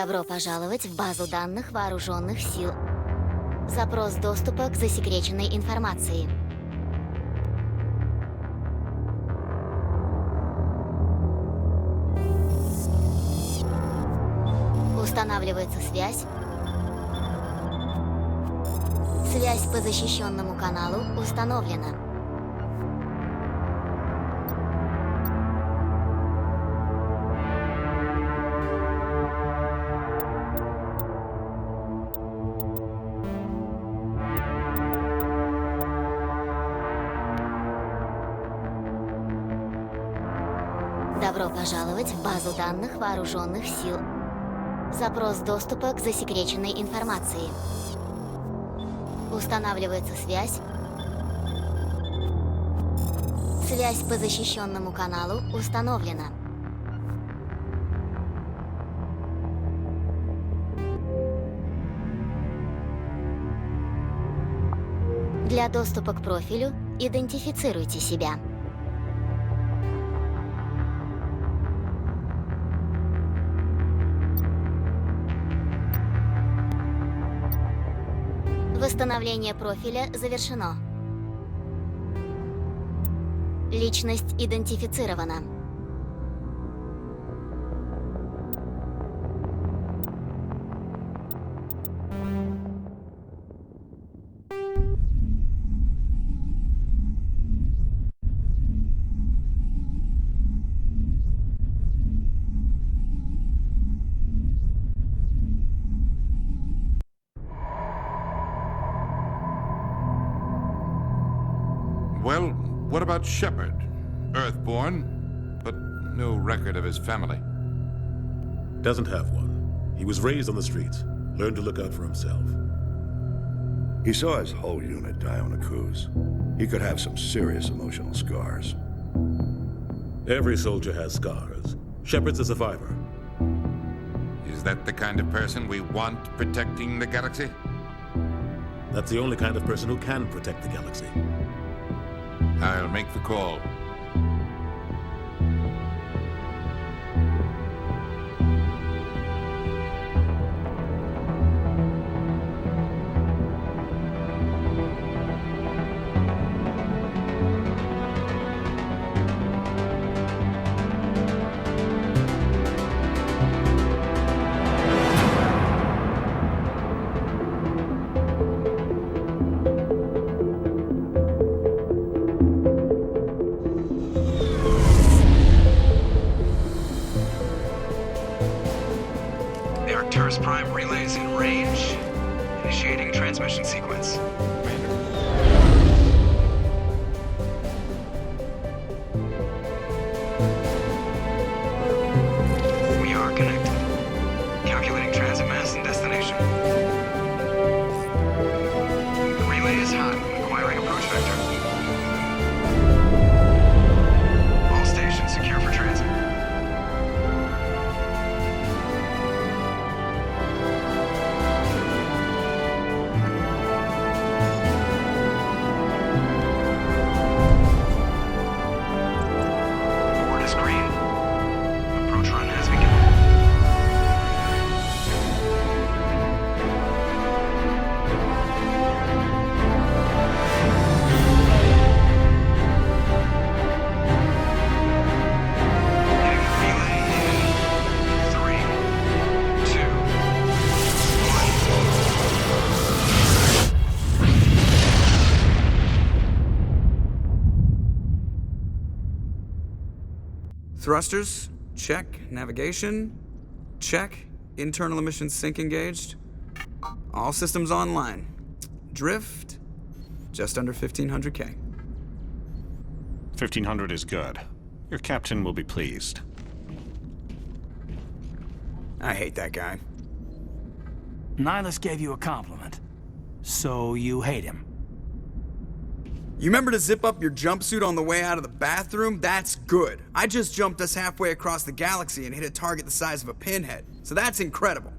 Добро пожаловать в базу данных вооруженных сил. Запрос доступа к засекреченной информации. Устанавливается связь. Связь по защищенному каналу установлена. Добро пожаловать в базу данных вооруженных сил. Запрос доступа к засекреченной информации. Устанавливается связь. Связь по защищенному каналу установлена. Для доступа к профилю идентифицируйте себя. Восстановление профиля завершено. Личность идентифицирована. Well, what about Shepard? Earthborn, but no record of his family. Doesn't have one. He was raised on the streets, learned to look out for himself. He saw his whole unit die on a cruise. He could have some serious emotional scars. Every soldier has scars. Shepard's a survivor. Is that the kind of person we want protecting the galaxy? That's the only kind of person who can protect the galaxy. I'll make the call. Prime relays in range. Initiating transmission sequence. We are connected. Calculating transit mass and destination. The relay is hot, acquiring approach vector. All stations secure for transit. Thrusters, check. Navigation, check. Internal emissions sync engaged. All systems online. Drift, just under 1500K. 1500 is good. Your captain will be pleased. I hate that guy. Nihilus gave you a compliment. So you hate him. You remember to zip up your jumpsuit on the way out of the bathroom? That's good. I just jumped us halfway across the galaxy and hit a target the size of a pinhead. So that's incredible.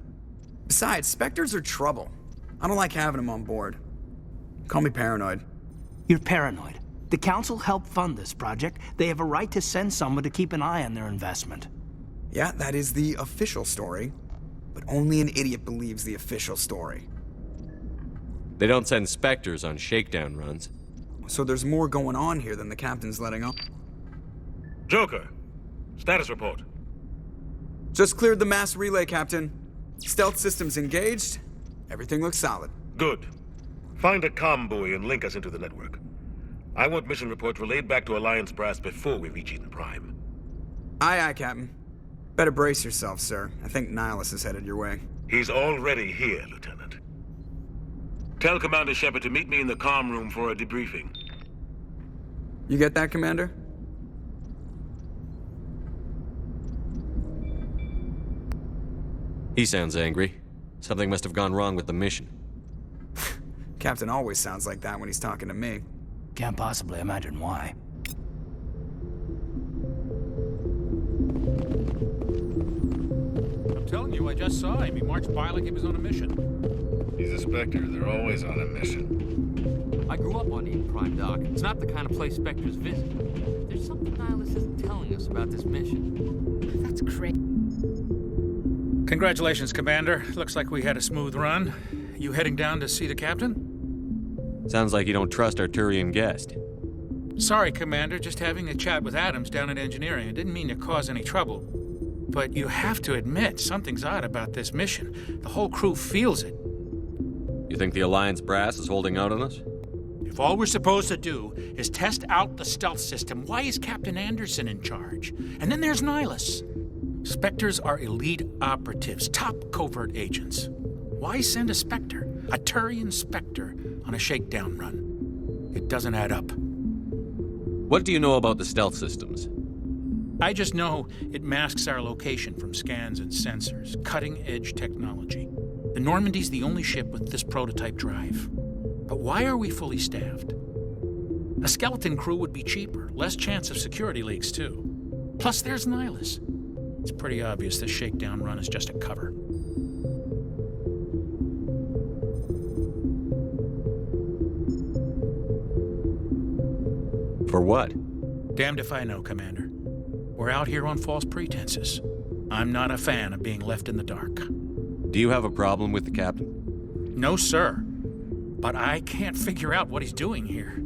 Besides, Spectres are trouble. I don't like having them on board. Call me paranoid. You're paranoid. The Council helped fund this project. They have a right to send someone to keep an eye on their investment. Yeah, that is the official story. but only an idiot believes the official story. They don't send specters on shakedown runs. So there's more going on here than the captain's letting on. Joker, status report. Just cleared the mass relay, Captain. Stealth systems engaged. Everything looks solid. Good. Find a comm buoy and link us into the network. I want mission reports relayed back to Alliance brass before we reach Eden Prime. Aye, aye, Captain. Better brace yourself, sir. I think Nihilus is headed your way. He's already here, Lieutenant. Tell Commander Shepard to meet me in the comm room for a debriefing. You get that, Commander? He sounds angry. Something must have gone wrong with the mission. Captain always sounds like that when he's talking to me. Can't possibly imagine why. I'm telling you, I just saw him. He marched by like he was on a mission. He's a Spectre. They're always on a mission. I grew up on Eden Prime, Doc. It's not the kind of place Spectres visit. There's something Nihilus isn't telling us about this mission. That's great. Congratulations, Commander. Looks like we had a smooth run. You heading down to see the captain? Sounds like you don't trust our Turian guest. Sorry, Commander. Just having a chat with Adams down at engineering. I didn't mean to cause any trouble. But you have to admit, something's odd about this mission. The whole crew feels it. You think the Alliance brass is holding out on us? If all we're supposed to do is test out the stealth system, why is Captain Anderson in charge? And then there's Nihilus. Spectres are elite operatives, top covert agents. Why send a Spectre, a Turian Spectre, on a shakedown run? It doesn't add up. What do you know about the stealth systems? I just know it masks our location from scans and sensors, cutting-edge technology. The Normandy's the only ship with this prototype drive. But why are we fully staffed? A skeleton crew would be cheaper, less chance of security leaks too. Plus there's Nihilus. It's pretty obvious this shakedown run is just a cover. For what? Damned if I know, Commander. We're out here on false pretenses. I'm not a fan of being left in the dark. Do you have a problem with the captain? No, sir. But I can't figure out what he's doing here.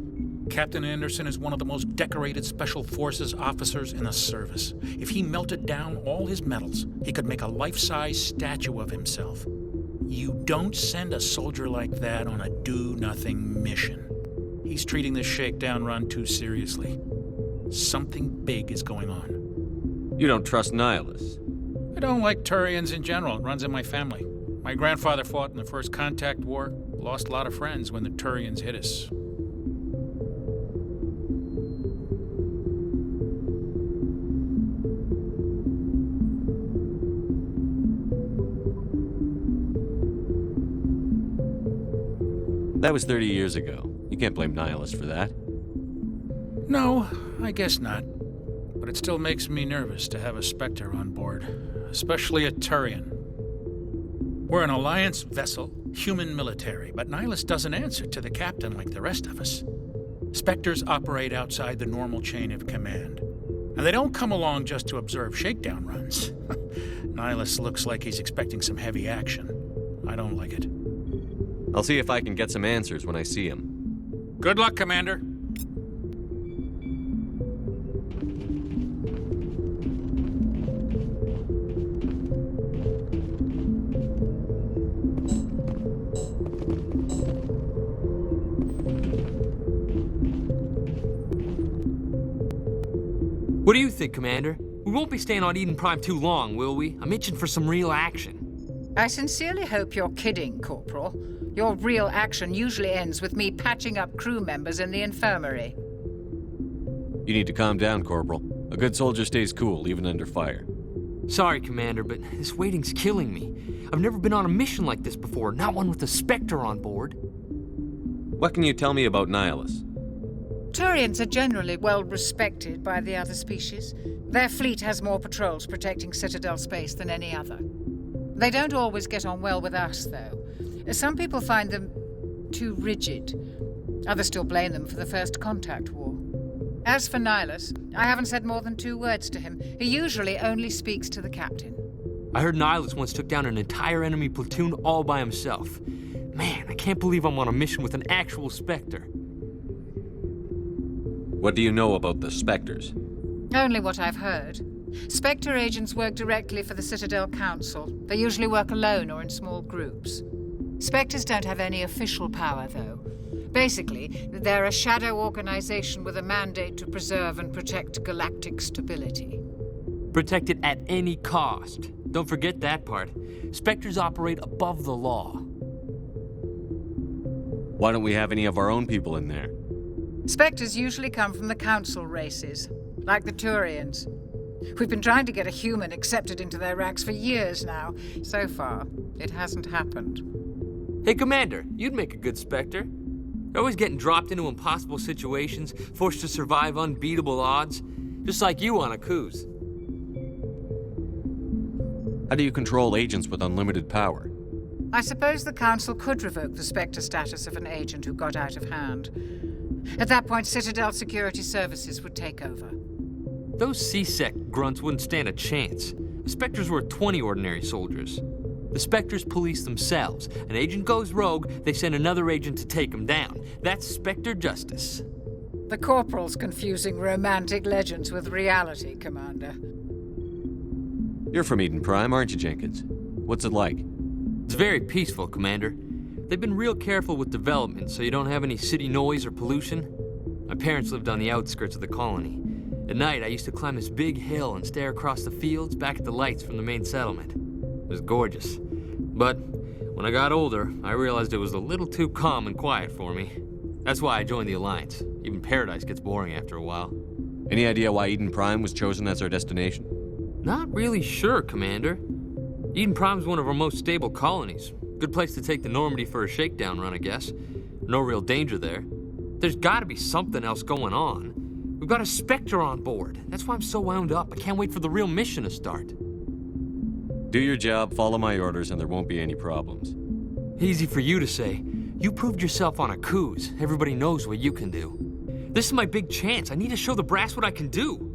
Captain Anderson is one of the most decorated Special Forces officers in the service. If he melted down all his medals, he could make a life-size statue of himself. You don't send a soldier like that on a do-nothing mission. He's treating this shakedown run too seriously. Something big is going on. You don't trust Nihilus? I don't like Turians in general. It runs in my family. My grandfather fought in the First Contact War, lost a lot of friends when the Turians hit us. That was 30 years ago. You can't blame Nihilus for that. No, I guess not. But it still makes me nervous to have a Spectre on board, especially a Turian. We're an Alliance vessel, human military, but Nihilus doesn't answer to the captain like the rest of us. Spectres operate outside the normal chain of command. And they don't come along just to observe shakedown runs. Nihilus looks like he's expecting some heavy action. I don't like it. I'll see if I can get some answers when I see him. Good luck, Commander. What do you think, Commander? We won't be staying on Eden Prime too long, will we? I'm itching for some real action. I sincerely hope you're kidding, Corporal. Your real action usually ends with me patching up crew members in the infirmary. You need to calm down, Corporal. A good soldier stays cool, even under fire. Sorry, Commander, but this waiting's killing me. I've never been on a mission like this before, not one with a Spectre on board. What can you tell me about Nihilus? Turians are generally well respected by the other species. Their fleet has more patrols protecting Citadel space than any other. They don't always get on well with us, though. Some people find them too rigid. Others still blame them for the First Contact War. As for Nihilus, I haven't said more than 2 words to him. He usually only speaks to the captain. I heard Nihilus once took down an entire enemy platoon all by himself. Man, I can't believe I'm on a mission with an actual Spectre. What do you know about the Spectres? Only what I've heard. Spectre agents work directly for the Citadel Council. They usually work alone or in small groups. Spectres don't have any official power, though. Basically, they're a shadow organization with a mandate to preserve and protect galactic stability. Protect it at any cost. Don't forget that part. Spectres operate above the law. Why don't we have any of our own people in there? Spectres usually come from the Council races, like the Turians. We've been trying to get a human accepted into their ranks for years now. So far, it hasn't happened. Hey, Commander, you'd make a good Spectre. You're always getting dropped into impossible situations, forced to survive unbeatable odds, just like you on a cruise. How do you control agents with unlimited power? I suppose the Council could revoke the Spectre status of an agent who got out of hand. At that point, Citadel Security Services would take over. Those C-Sec grunts wouldn't stand a chance. The Spectres were 20 ordinary soldiers. The Spectres police themselves. An agent goes rogue, they send another agent to take him down. That's Spectre justice. The Corporal's confusing romantic legends with reality, Commander. You're from Eden Prime, aren't you, Jenkins? What's it like? It's very peaceful, Commander. They've been real careful with development, so you don't have any city noise or pollution. My parents lived on the outskirts of the colony. At night, I used to climb this big hill and stare across the fields back at the lights from the main settlement. It was gorgeous. But when I got older, I realized it was a little too calm and quiet for me. That's why I joined the Alliance. Even Paradise gets boring after a while. Any idea why Eden Prime was chosen as our destination? Not really sure, Commander. Eden Prime's one of our most stable colonies. Good place to take the Normandy for a shakedown run, I guess. No real danger there. There's gotta be something else going on. We've got a Spectre on board. That's why I'm so wound up. I can't wait for the real mission to start. Do your job, follow my orders, and there won't be any problems. Easy for you to say. You proved yourself on a cruise. Everybody knows what you can do. This is my big chance. I need to show the brass what I can do.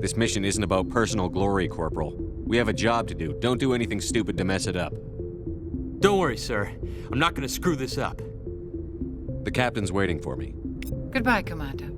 This mission isn't about personal glory, Corporal. We have a job to do. Don't do anything stupid to mess it up. Don't worry, sir. I'm not gonna screw this up. The captain's waiting for me. Goodbye, Commander.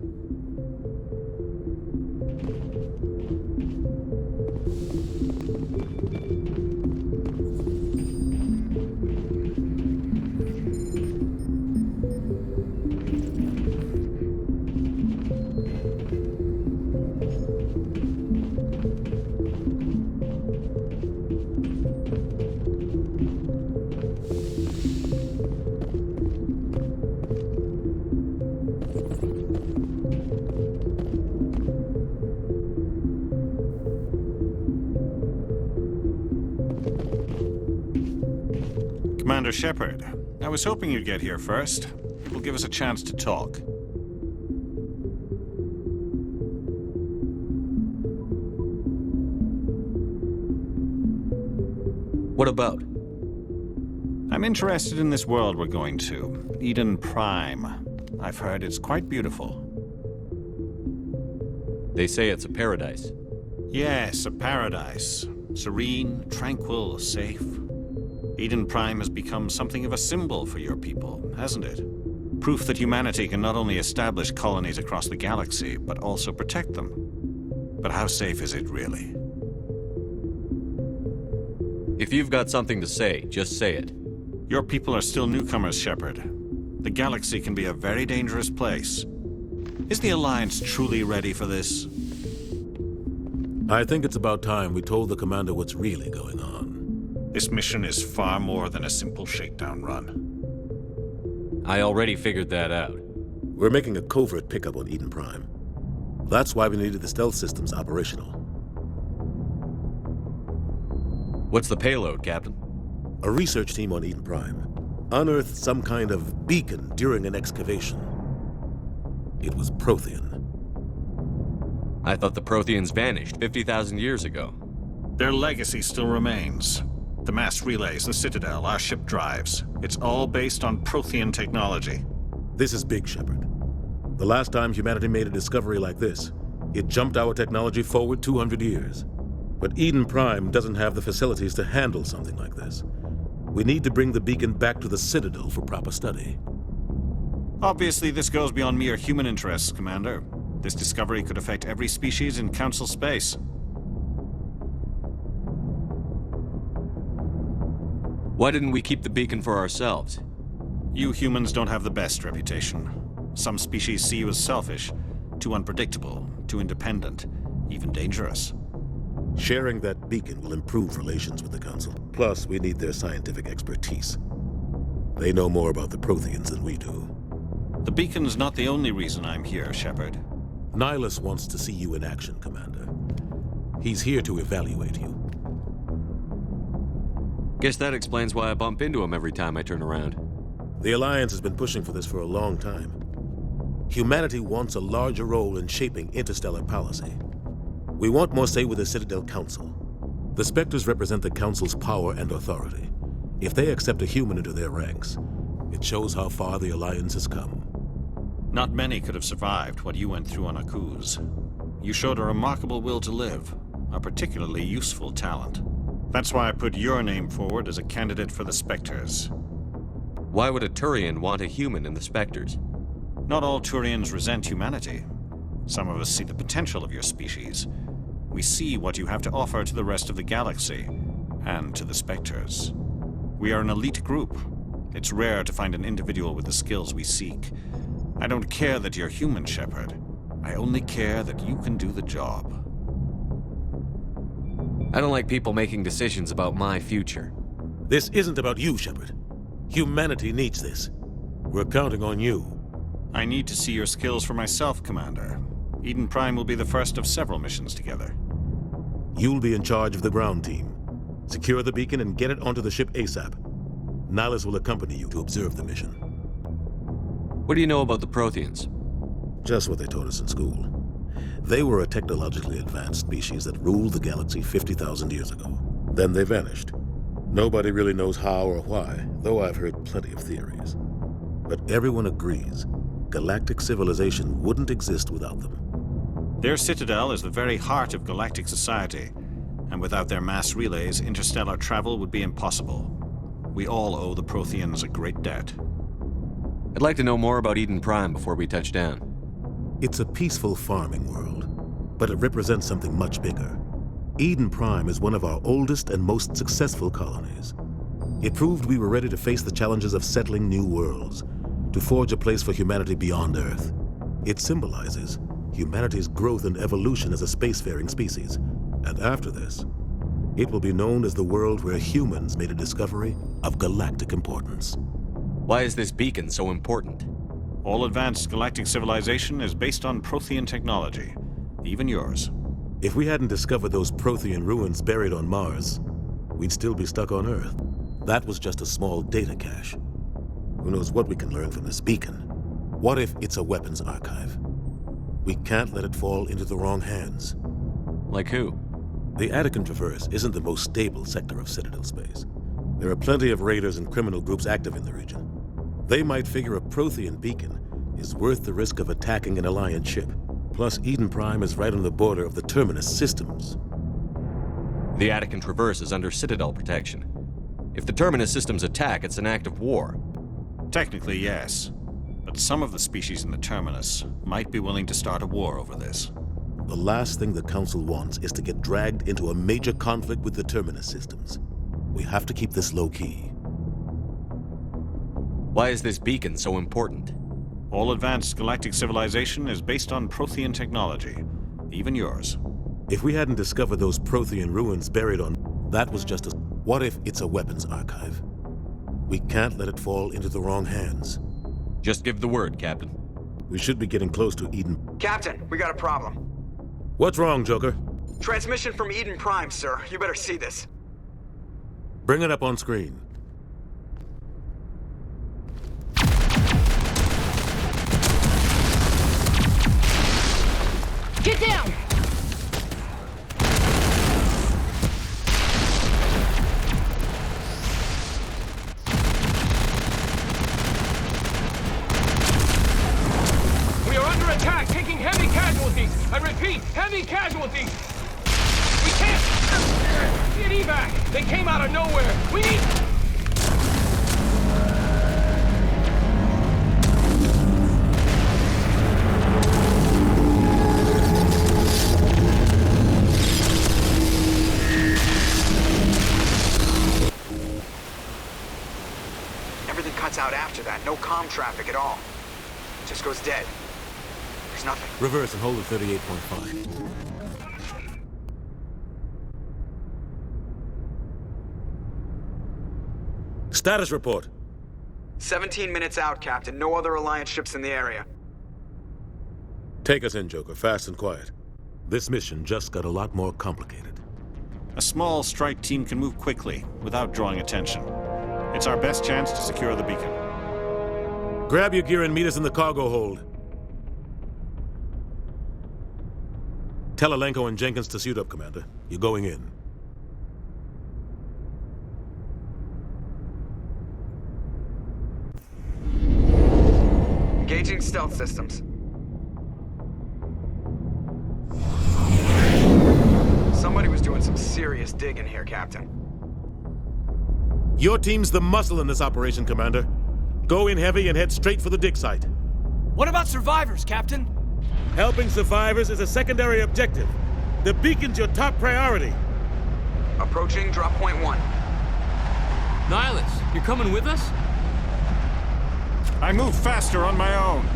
Commander Shepard, I was hoping you'd get here first. It will give us a chance to talk. What about? I'm interested in this world we're going to, Eden Prime. I've heard it's quite beautiful. They say it's a paradise. Yes, a paradise. Serene, tranquil, safe. Eden Prime has become something of a symbol for your people, hasn't it? Proof that humanity can not only establish colonies across the galaxy, but also protect them. But how safe is it really? If you've got something to say, just say it. Your people are still newcomers, Shepard. The galaxy can be a very dangerous place. Is the Alliance truly ready for this? I think it's about time we told the Commander what's really going on. This mission is far more than a simple shakedown run. I already figured that out. We're making a covert pickup on Eden Prime. That's why we needed the stealth systems operational. What's the payload, Captain? A research team on Eden Prime unearthed some kind of beacon during an excavation. It was Prothean. I thought the Protheans vanished 50,000 years ago. Their legacy still remains. The mass relays, the Citadel, our ship drives. It's all based on Prothean technology. This is big, Shepard. The last time humanity made a discovery like this, it jumped our technology forward 200 years. But Eden Prime doesn't have the facilities to handle something like this. We need to bring the beacon back to the Citadel for proper study. Obviously, this goes beyond mere human interests, Commander. This discovery could affect every species in Council space. Why didn't we keep the beacon for ourselves? You humans don't have the best reputation. Some species see you as selfish, too unpredictable, too independent, even dangerous. Sharing that beacon will improve relations with the Council. Plus, we need their scientific expertise. They know more about the Protheans than we do. The beacon's not the only reason I'm here, Shepard. Nihilus wants to see you in action, Commander. He's here to evaluate you. Guess that explains why I bump into him every time I turn around. The Alliance has been pushing for this for a long time. Humanity wants a larger role in shaping interstellar policy. We want more say with the Citadel Council. The Spectres represent the Council's power and authority. If they accept a human into their ranks, it shows how far the Alliance has come. Not many could have survived what you went through on Akuz. You showed a remarkable will to live, a particularly useful talent. That's why I put your name forward as a candidate for the Spectres. Why would a Turian want a human in the Spectres? Not all Turians resent humanity. Some of us see the potential of your species. We see what you have to offer to the rest of the galaxy, and to the Spectres. We are an elite group. It's rare to find an individual with the skills we seek. I don't care that you're human, Shepard. I only care that you can do the job. I don't like people making decisions about my future. This isn't about you, Shepard. Humanity needs this. We're counting on you. I need to see your skills for myself, Commander. Eden Prime will be the first of several missions together. You'll be in charge of the ground team. Secure the beacon and get it onto the ship ASAP. Nihilus will accompany you to observe the mission. What do you know about the Protheans? Just what they taught us in school. They were a technologically advanced species that ruled the galaxy 50,000 years ago. Then they vanished. Nobody really knows how or why, though I've heard plenty of theories. But everyone agrees, galactic civilization wouldn't exist without them. Their citadel is the very heart of galactic society, and without their mass relays, interstellar travel would be impossible. We all owe the Protheans a great debt. I'd like to know more about Eden Prime before we touch down. It's a peaceful farming world, but it represents something much bigger. Eden Prime is one of our oldest and most successful colonies. It proved we were ready to face the challenges of settling new worlds, to forge a place for humanity beyond Earth. It symbolizes humanity's growth and evolution as a spacefaring species. And after this, it will be known as the world where humans made a discovery of galactic importance. Why is this beacon so important? All advanced galactic civilization is based on Prothean technology, even yours. If we hadn't discovered those Prothean ruins buried on Mars, we'd still be stuck on Earth. That was just a small data cache. Who knows what we can learn from this beacon? What if it's a weapons archive? We can't let it fall into the wrong hands. Like who? The Attican Traverse isn't the most stable sector of Citadel space. There are plenty of raiders and criminal groups active in the region. They might figure a Prothean beacon is worth the risk of attacking an Alliance ship. Plus, Eden Prime is right on the border of the Terminus systems. The Attican Traverse is under Citadel protection. If the Terminus systems attack, it's an act of war. Technically, yes. But some of the species in the Terminus might be willing to start a war over this. The last thing the Council wants is to get dragged into a major conflict with the Terminus systems. We have to keep this low-key. Why is this beacon so important? All advanced galactic civilization is based on Prothean technology, even yours. If we hadn't discovered those Prothean ruins buried on... That was just a... What if it's a weapons archive? We can't let it fall into the wrong hands. Just give the word, Captain. We should be getting close to Eden. Captain, we got a problem. What's wrong, Joker? Transmission from Eden Prime, sir. You better see this. Bring it up on screen. Get down! We are under attack, taking heavy casualties. I repeat, heavy casualties. We can't evac! They came out of nowhere! We need... Everything cuts out after that. No comm traffic at all. Just goes dead. There's nothing. Reverse and hold at 38.5. Status report. 17 minutes out, Captain. No other Alliance ships in the area. Take us in, Joker, fast and quiet. This mission just got a lot more complicated. A small strike team can move quickly, without drawing attention. It's our best chance to secure the beacon. Grab your gear and meet us in the cargo hold. Tell Alenko and Jenkins to suit up, Commander. You're going in. Engaging stealth systems. Somebody was doing some serious digging here, Captain. Your team's the muscle in this operation, Commander. Go in heavy and head straight for the dig site. What about survivors, Captain? Helping survivors is a secondary objective. The beacon's your top priority. Approaching drop point 1. Nihilus, you're coming with us? I move faster on my own.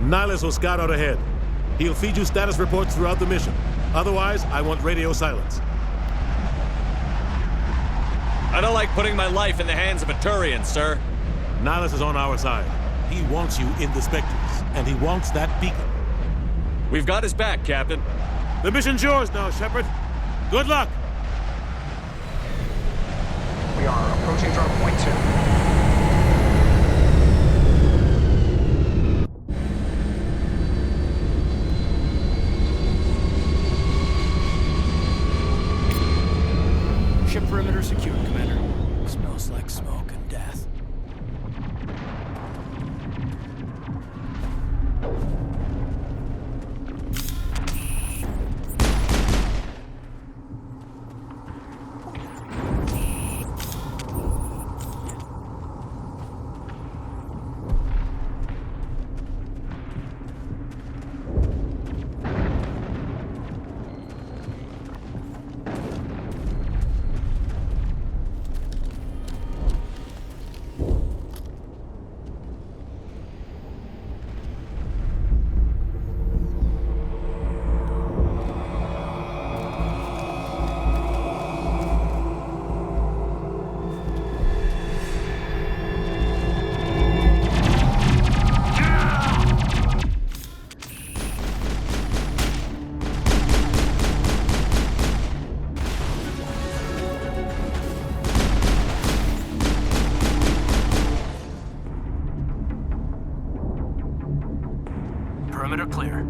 Nihilus will scout out ahead. He'll feed you status reports throughout the mission. Otherwise, I want radio silence. I don't like putting my life in the hands of a Turian, sir. Nihilus is on our side. He wants you in the Spectres, and he wants that beacon. We've got his back, Captain. The mission's yours now, Shepard. Good luck! We are approaching drop point 2. Ship perimeter secured, Commander. Smells like smoke and death. Perimeter clear.